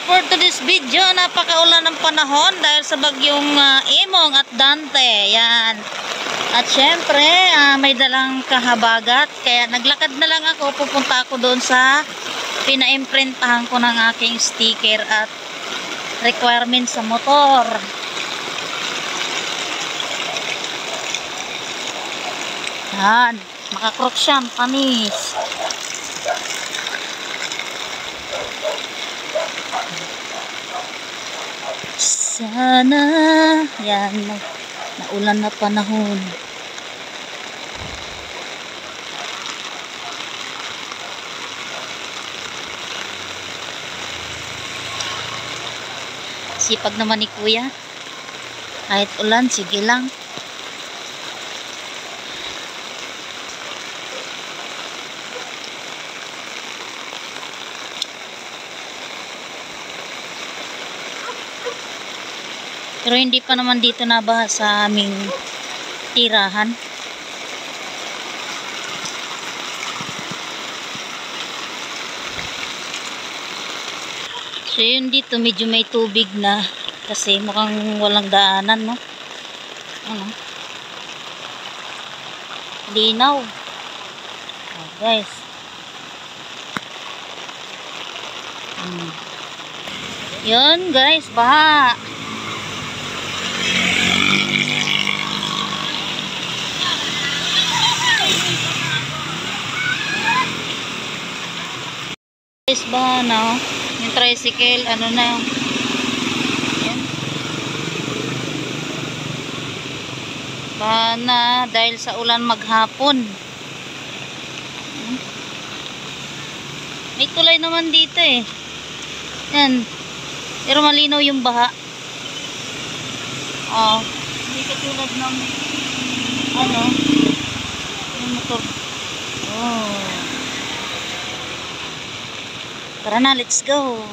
for today's video, napakaulan ng panahon dahil sa bagyong Imong at Dante. Yan. At syempre, may dalang kahabagat. Kaya naglakad na lang ako. Pupunta ako doon sa pina-imprintahan ko ng aking sticker at requirements sa motor. Yan. Makakrok siya. Panis. Sana. Yan. Naulan na panahon. Sipag naman ni kuya. Kahit ulan, sige lang. Pero hindi pa naman dito nabaha sa aming tirahan. So yun, dito medyo may tubig na kasi mukhang walang daanan, no? Ano? Linaw. Oh, guys. Yun guys, baha. Guys, baha na, oh. Yung tricycle, ano na yung yan. Baha na dahil sa ulan maghapon. May tulay naman dito eh. Yan. Pero malinaw yung baha. Oh, hindi katulad ng ano, yung motor. Oh. Tara na, let's go.